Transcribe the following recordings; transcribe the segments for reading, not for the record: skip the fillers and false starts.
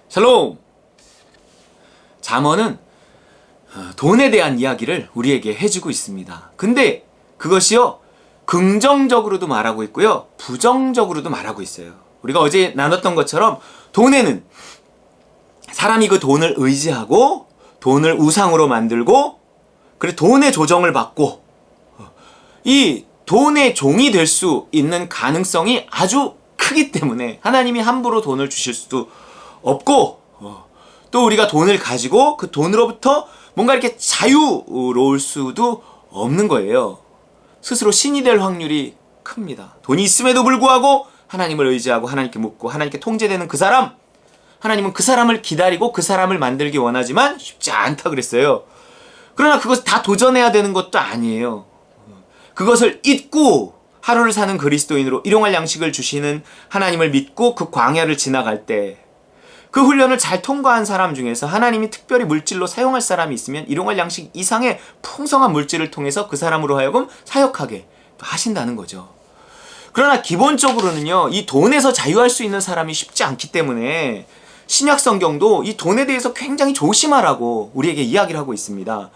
샬롬! 잠언은 돈에 대한 이야기를 우리에게 해주고 있습니다. 근데 그것이요, 긍정적으로도 말하고 있고요, 부정적으로도 말하고 있어요. 우리가 어제 나눴던 것처럼 돈에는 사람이 그 돈을 의지하고 돈을 우상으로 만들고 그리고 돈의 조정을 받고 이 돈의 종이 될 수 있는 가능성이 아주 크기 때문에 하나님이 함부로 돈을 주실 수도 없고, 또 우리가 돈을 가지고 그 돈으로부터 뭔가 이렇게 자유로울 수도 없는 거예요. 스스로 신이 될 확률이 큽니다. 돈이 있음에도 불구하고 하나님을 의지하고 하나님께 묻고 하나님께 통제되는 그 사람, 하나님은 그 사람을 기다리고 그 사람을 만들기 원하지만 쉽지 않다 그랬어요. 그러나 그것을 다 도전해야 되는 것도 아니에요. 그것을 잊고 하루를 사는 그리스도인으로 일용할 양식을 주시는 하나님을 믿고 그 광야를 지나갈 때 그 훈련을 잘 통과한 사람 중에서 하나님이 특별히 물질로 사용할 사람이 있으면 일용할 양식 이상의 풍성한 물질을 통해서 그 사람으로 하여금 사역하게 하신다는 거죠. 그러나 기본적으로는요, 이 돈에서 자유할 수 있는 사람이 쉽지 않기 때문에 신약 성경도 이 돈에 대해서 굉장히 조심하라고 우리에게 이야기를 하고 있습니다.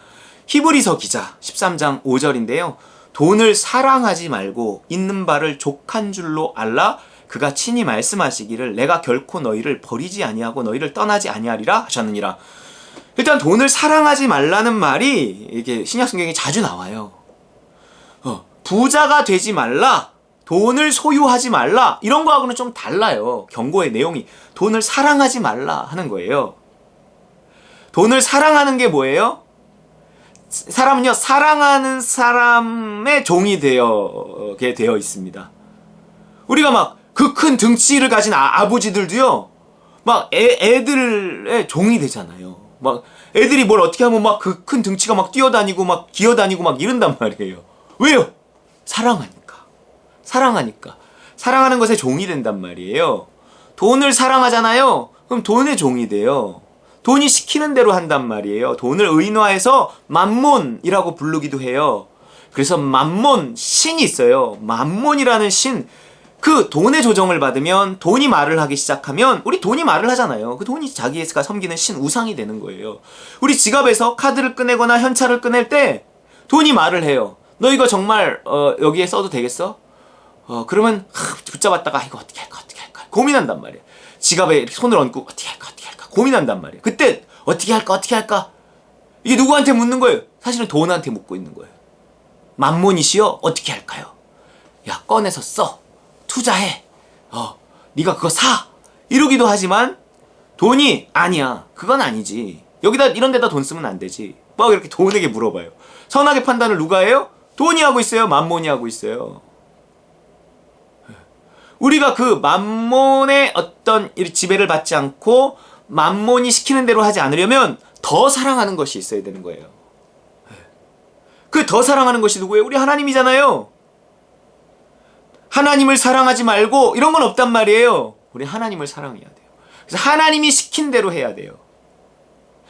히브리서 기자 13장 5절인데요. 돈을 사랑하지 말고 있는 바를 족한 줄로 알라. 그가 친히 말씀하시기를 내가 결코 너희를 버리지 아니하고 너희를 떠나지 아니하리라 하셨느니라. 일단 돈을 사랑하지 말라는 말이 이게 신약 성경에 자주 나와요. 부자가 되지 말라, 돈을 소유하지 말라, 이런 거하고는 좀 달라요. 경고의 내용이 돈을 사랑하지 말라 하는 거예요. 돈을 사랑하는 게 뭐예요? 사람은요, 사랑하는 사람의 종이 되게 되어 있습니다. 우리가 막 그 큰 등치를 가진 아버지들도요, 막 애들의 종이 되잖아요. 막 애들이 뭘 어떻게 하면 막 그 큰 등치가 막 뛰어다니고 막 기어다니고 막 이런단 말이에요. 왜요? 사랑하니까. 사랑하는 것에 종이 된단 말이에요. 돈을 사랑하잖아요. 그럼 돈의 종이 돼요. 돈이 시키는 대로 한단 말이에요. 돈을 의인화해서 맘몬이라고 부르기도 해요. 그래서 맘몬, 신이 있어요. 맘몬이라는 신, 그 돈의 조정을 받으면 돈이 말을 하기 시작하면 우리 돈이 말을 하잖아요. 그 돈이 자기가 섬기는 신, 우상이 되는 거예요. 우리 지갑에서 카드를 꺼내거나 현찰을 꺼낼 때 돈이 말을 해요. 너 이거 정말 여기에 써도 되겠어? 그러면 붙잡았다가 이거 어떻게 할까 고민한단 말이에요. 지갑에 이렇게 손을 얹고 어떻게 할까 고민한단 말이에요. 그때 어떻게 할까 이게 누구한테 묻는 거예요? 사실은 돈한테 묻고 있는 거예요. 맘몬이시여 어떻게 할까요? 야, 꺼내서 써, 투자해, 네가 그거 사, 이러기도 하지만 돈이 아니야, 그건 아니지, 여기다 이런 데다 돈 쓰면 안 되지, 막 이렇게 돈에게 물어봐요. 선악의 판단을 누가 해요? 돈이 하고 있어요? 맘몬이 하고 있어요? 우리가 그 맘몬의 어떤 지배를 받지 않고 맘몬이 시키는 대로 하지 않으려면 더 사랑하는 것이 있어야 되는 거예요. 그 더 사랑하는 것이 누구예요? 우리 하나님이잖아요. 하나님을 사랑하지 말고 이런 건 없단 말이에요. 우리 하나님을 사랑해야 돼요. 그래서 하나님이 시킨 대로 해야 돼요.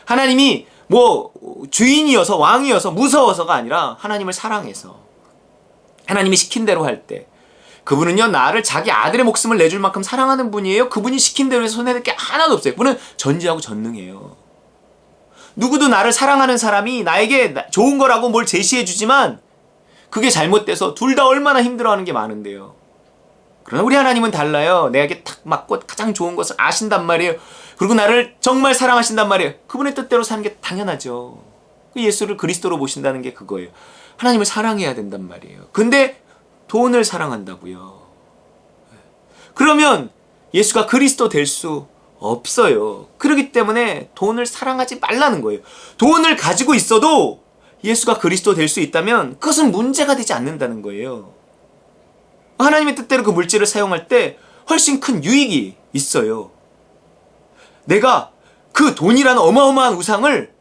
하나님이 뭐 주인이어서 왕이어서 무서워서가 아니라 하나님을 사랑해서 하나님이 시킨 대로 할 때, 그분은요, 나를 자기 아들의 목숨을 내줄 만큼 사랑하는 분이에요. 그분이 시킨 대로 해서 손해낼 게 하나도 없어요. 그분은 전지하고 전능해요. 누구도 나를 사랑하는 사람이 나에게 좋은 거라고 뭘 제시해 주지만 그게 잘못돼서 둘 다 얼마나 힘들어하는 게 많은데요. 그러나 우리 하나님은 달라요. 내게 딱 맞고 가장 좋은 것을 아신단 말이에요. 그리고 나를 정말 사랑하신단 말이에요. 그분의 뜻대로 사는 게 당연하죠. 예수를 그리스도로 모신다는 게 그거예요. 하나님을 사랑해야 된단 말이에요. 근데 돈을 사랑한다고요. 그러면 예수가 그리스도 될 수 없어요. 그렇기 때문에 돈을 사랑하지 말라는 거예요. 돈을 가지고 있어도 예수가 그리스도 될 수 있다면 그것은 문제가 되지 않는다는 거예요. 하나님의 뜻대로 그 물질을 사용할 때 훨씬 큰 유익이 있어요. 내가 그 돈이라는 어마어마한 우상을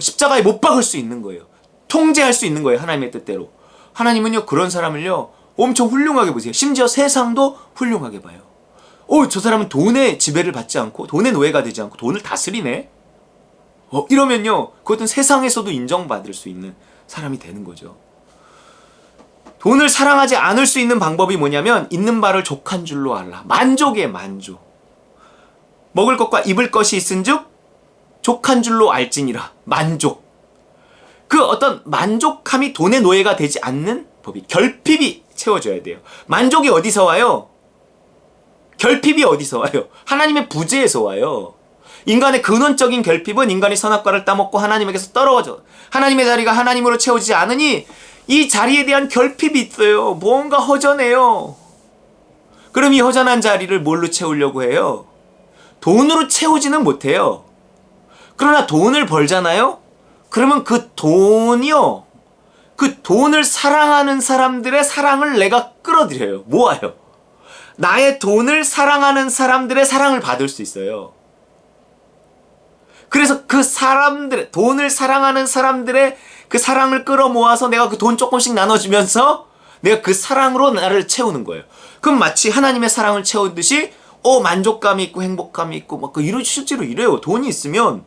십자가에 못 박을 수 있는 거예요. 통제할 수 있는 거예요. 하나님의 뜻대로. 하나님은요, 그런 사람을요, 엄청 훌륭하게 보세요. 심지어 세상도 훌륭하게 봐요. 저 사람은 돈의 지배를 받지 않고 돈의 노예가 되지 않고 돈을 다스리네? 이러면요, 그것은 세상에서도 인정받을 수 있는 사람이 되는 거죠. 돈을 사랑하지 않을 수 있는 방법이 뭐냐면 있는 바를 족한 줄로 알라. 만족이에요, 만족. 먹을 것과 입을 것이 있은즉 족한 줄로 알지니라. 만족. 그 어떤 만족함이 돈의 노예가 되지 않는 법이, 결핍이 채워져야 돼요. 만족이 어디서 와요? 결핍이 어디서 와요? 하나님의 부재에서 와요. 인간의 근원적인 결핍은 인간이 선악과를 따먹고 하나님에게서 떨어져 하나님의 자리가 하나님으로 채워지지 않으니 이 자리에 대한 결핍이 있어요. 뭔가 허전해요. 그럼 이 허전한 자리를 뭘로 채우려고 해요? 돈으로 채우지는 못해요. 그러나 돈을 벌잖아요? 그러면 그 돈이요, 그 돈을 사랑하는 사람들의 사랑을 내가 끌어들여요. 모아요. 나의 돈을 사랑하는 사람들의 사랑을 받을 수 있어요. 그래서 그 사람들, 돈을 사랑하는 사람들의 그 사랑을 끌어모아서 내가 그 돈 조금씩 나눠주면서 내가 그 사랑으로 나를 채우는 거예요. 그럼 마치 하나님의 사랑을 채우듯이 만족감이 있고 행복감이 있고 막 실제로 이래요. 돈이 있으면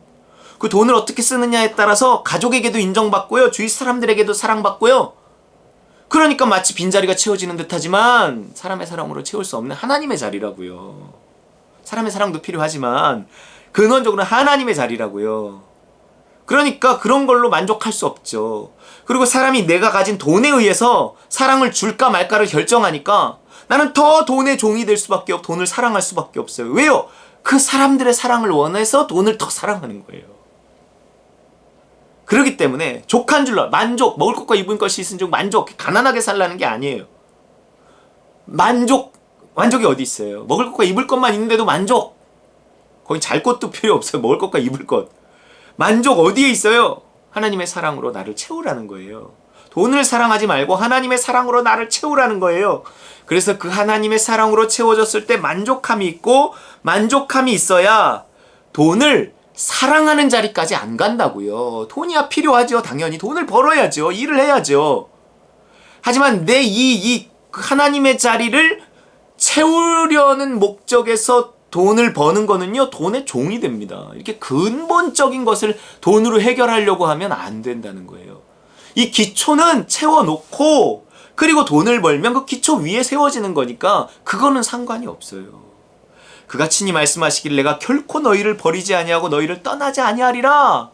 그 돈을 어떻게 쓰느냐에 따라서 가족에게도 인정받고요, 주위 사람들에게도 사랑받고요. 그러니까 마치 빈자리가 채워지는 듯하지만 사람의 사랑으로 채울 수 없는 하나님의 자리라고요. 사람의 사랑도 필요하지만 근원적으로 하나님의 자리라고요. 그러니까 그런 걸로 만족할 수 없죠. 그리고 사람이 내가 가진 돈에 의해서 사랑을 줄까 말까를 결정하니까 나는 더 돈의 종이 될 수밖에 없고 돈을 사랑할 수밖에 없어요. 왜요? 그 사람들의 사랑을 원해서 돈을 더 사랑하는 거예요. 그렇기 때문에 족한 줄로, 만족, 먹을 것과 입을 것이 있은즉 만족, 가난하게 살라는 게 아니에요. 만족이 어디 있어요? 먹을 것과 입을 것만 있는데도 만족. 거기 잘 것도 필요 없어요. 먹을 것과 입을 것. 만족 어디에 있어요? 하나님의 사랑으로 나를 채우라는 거예요. 돈을 사랑하지 말고 하나님의 사랑으로 나를 채우라는 거예요. 그래서 그 하나님의 사랑으로 채워졌을 때 만족함이 있고, 만족함이 있어야 돈을 사랑하는 자리까지 안 간다고요. 돈이야 필요하죠. 당연히 돈을 벌어야죠. 일을 해야죠. 하지만 내 이 하나님의 자리를 채우려는 목적에서 돈을 버는 거는요, 돈의 종이 됩니다. 이렇게 근본적인 것을 돈으로 해결하려고 하면 안 된다는 거예요. 이 기초는 채워놓고 그리고 돈을 벌면 그 기초 위에 세워지는 거니까 그거는 상관이 없어요. 그가 친히 말씀하시길 내가 결코 너희를 버리지 아니하고 너희를 떠나지 아니하리라.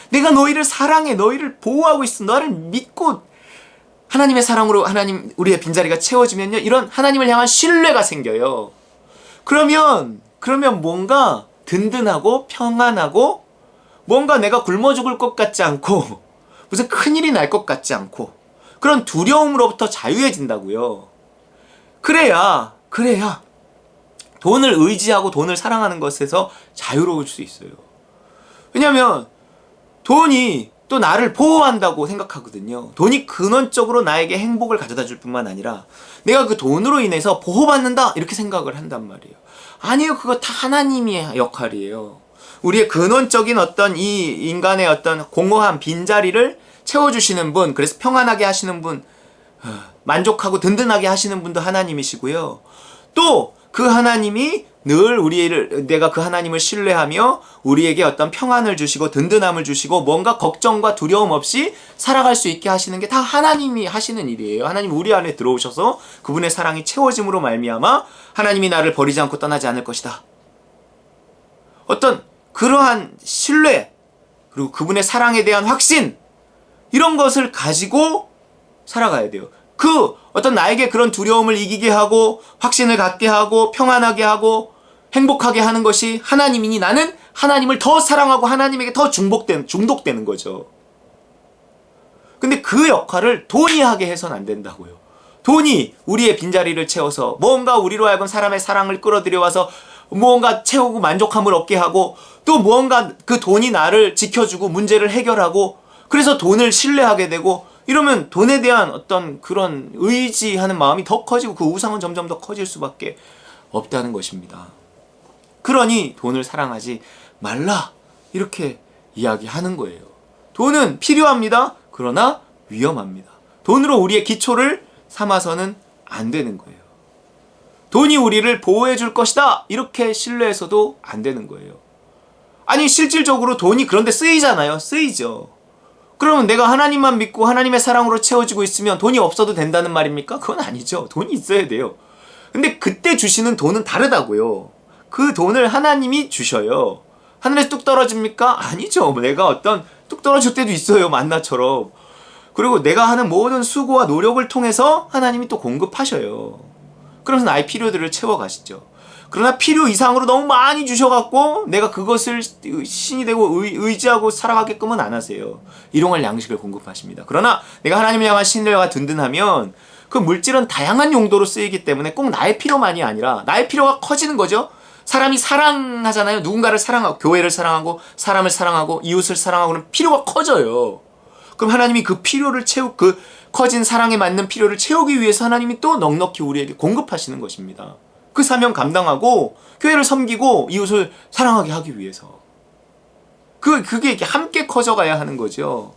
내가 너희를 사랑해, 너희를 보호하고 있어. 너를 믿고 하나님의 사랑으로 우리의 빈자리가 채워지면요, 이런 하나님을 향한 신뢰가 생겨요. 그러면 뭔가 든든하고 평안하고 뭔가 내가 굶어 죽을 것 같지 않고 무슨 큰일이 날 것 같지 않고 그런 두려움으로부터 자유해진다고요. 그래야 돈을 의지하고 돈을 사랑하는 것에서 자유로울 수 있어요. 왜냐하면 돈이 또 나를 보호한다고 생각하거든요. 돈이 근원적으로 나에게 행복을 가져다 줄 뿐만 아니라 내가 그 돈으로 인해서 보호받는다 이렇게 생각을 한단 말이에요. 아니요, 그거 다 하나님의 역할이에요. 우리의 근원적인 어떤 이 인간의 어떤 공허한 빈자리를 채워주시는 분, 그래서 평안하게 하시는 분, 만족하고 든든하게 하시는 분도 하나님이시고요. 또 그 하나님이 늘 내가 그 하나님을 신뢰하며 우리에게 어떤 평안을 주시고 든든함을 주시고 뭔가 걱정과 두려움 없이 살아갈 수 있게 하시는 게 다 하나님이 하시는 일이에요. 하나님 우리 안에 들어오셔서 그분의 사랑이 채워짐으로 말미암아 하나님이 나를 버리지 않고 떠나지 않을 것이다. 어떤 그러한 신뢰, 그리고 그분의 사랑에 대한 확신, 이런 것을 가지고 살아가야 돼요. 그 어떤 나에게 그런 두려움을 이기게 하고 확신을 갖게 하고 평안하게 하고 행복하게 하는 것이 하나님이니 나는 하나님을 더 사랑하고 하나님에게 더 중독되는 거죠. 근데 그 역할을 돈이 하게 해서는 안 된다고요. 돈이 우리의 빈자리를 채워서 뭔가 우리로 하여금 사람의 사랑을 끌어들여와서 무언가 채우고 만족함을 얻게 하고 또 무언가 그 돈이 나를 지켜주고 문제를 해결하고 그래서 돈을 신뢰하게 되고 이러면 돈에 대한 어떤 그런 의지하는 마음이 더 커지고 그 우상은 점점 더 커질 수밖에 없다는 것입니다. 그러니 돈을 사랑하지 말라 이렇게 이야기하는 거예요. 돈은 필요합니다. 그러나 위험합니다. 돈으로 우리의 기초를 삼아서는 안 되는 거예요. 돈이 우리를 보호해 줄 것이다 이렇게 신뢰해서도 안 되는 거예요. 아니 실질적으로 돈이 그런데 쓰이잖아요. 쓰이죠. 그러면 내가 하나님만 믿고 하나님의 사랑으로 채워지고 있으면 돈이 없어도 된다는 말입니까? 그건 아니죠. 돈이 있어야 돼요. 근데 그때 주시는 돈은 다르다고요. 그 돈을 하나님이 주셔요. 하늘에서 뚝 떨어집니까? 아니죠. 내가 어떤 뚝 떨어질 때도 있어요. 만나처럼. 그리고 내가 하는 모든 수고와 노력을 통해서 하나님이 또 공급하셔요. 그러면서 나의 필요들을 채워가시죠. 그러나 필요 이상으로 너무 많이 주셔갖고 내가 그것을 신이 되고 의지하고 살아가게끔은 안 하세요. 일용할 양식을 공급하십니다. 그러나 내가 하나님을 향한 신뢰가 든든하면 그 물질은 다양한 용도로 쓰이기 때문에 꼭 나의 필요만이 아니라 나의 필요가 커지는 거죠. 사람이 사랑하잖아요. 누군가를 사랑하고 교회를 사랑하고 사람을 사랑하고 이웃을 사랑하고 그러면 필요가 커져요. 그럼 하나님이 그 필요를 그 커진 사랑에 맞는 필요를 채우기 위해서 하나님이 또 넉넉히 우리에게 공급하시는 것입니다. 그 사명 감당하고 교회를 섬기고 이웃을 사랑하게 하기 위해서 그게 이렇게 함께 커져가야 하는 거죠.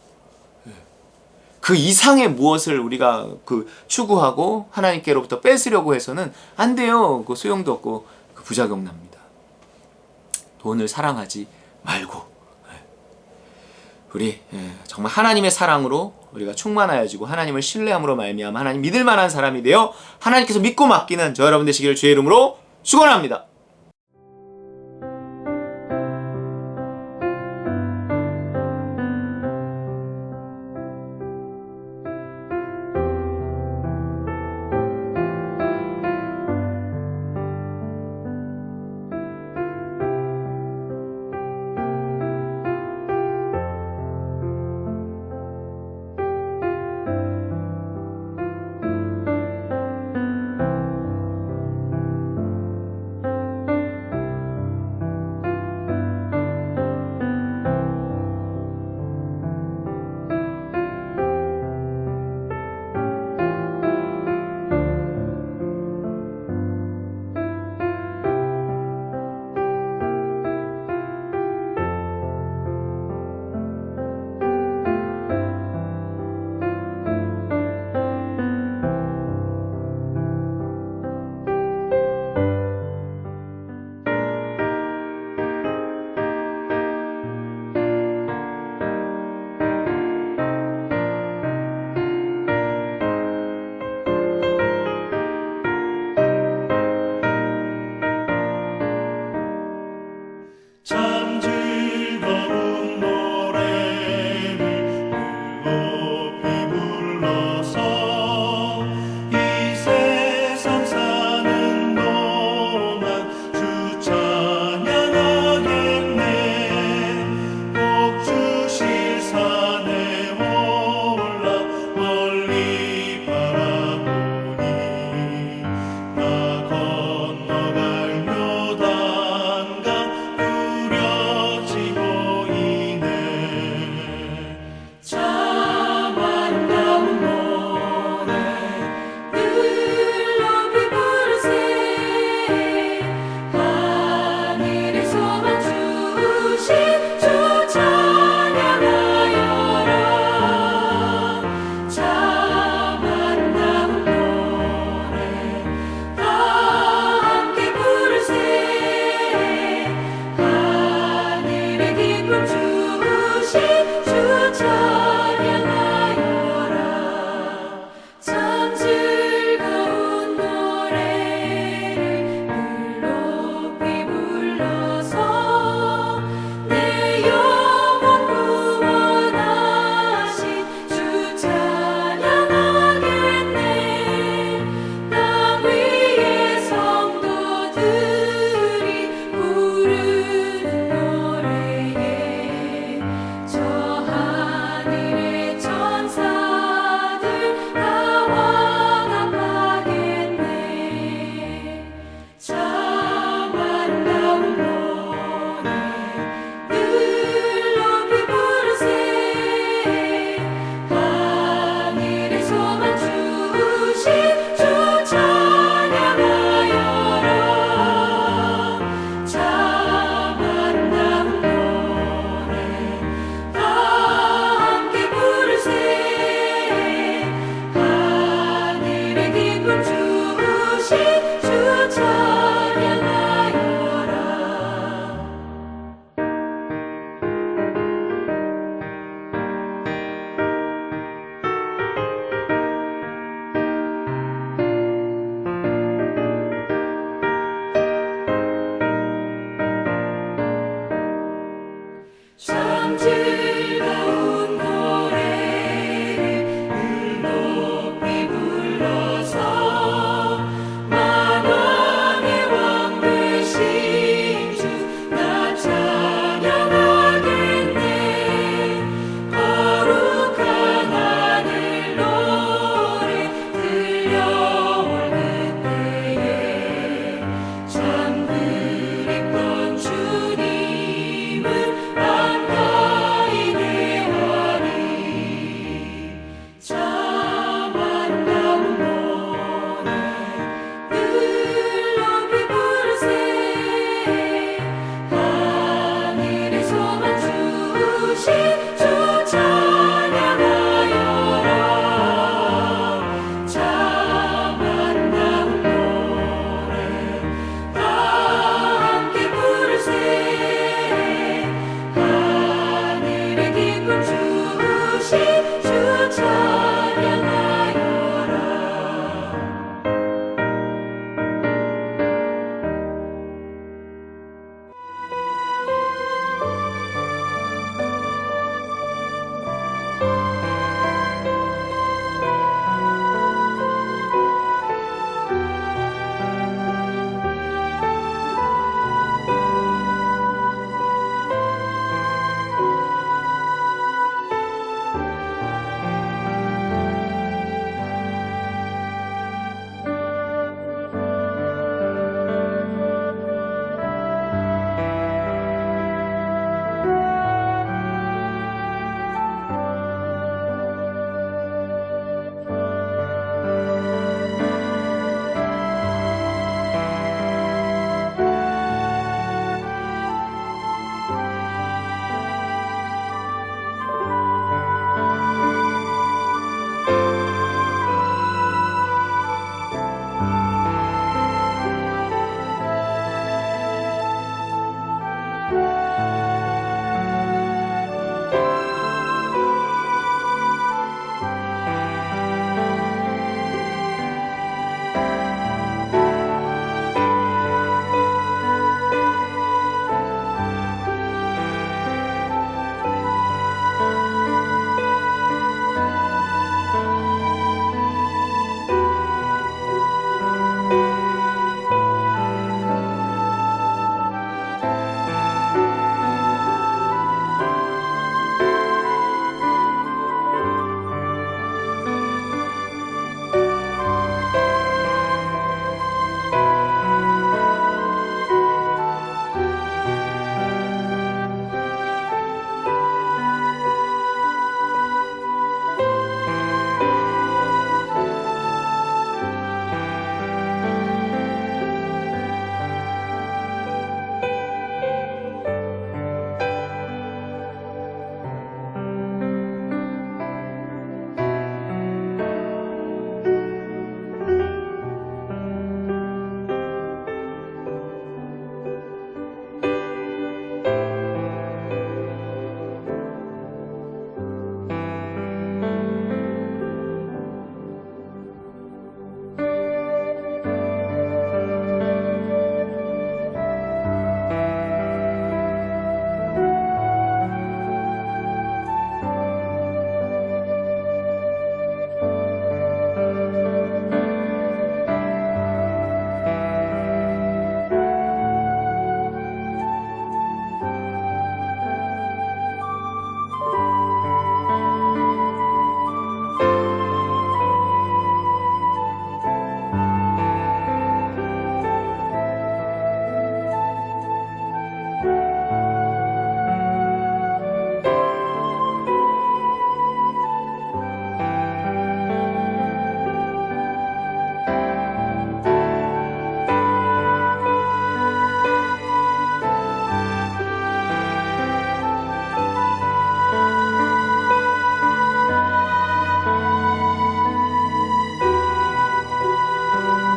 그 이상의 무엇을 우리가 추구하고 하나님께로부터 뺏으려고 해서는 안 돼요. 그 소용도 없고 그 부작용 납니다. 돈을 사랑하지 말고 우리 정말 하나님의 사랑으로 우리가 충만하여지고 하나님을 신뢰함으로 말미암아 하나님 믿을 만한 사람이 되어 하나님께서 믿고 맡기는 저 여러분 되시기를 주의 이름으로 축원합니다.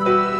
안녕.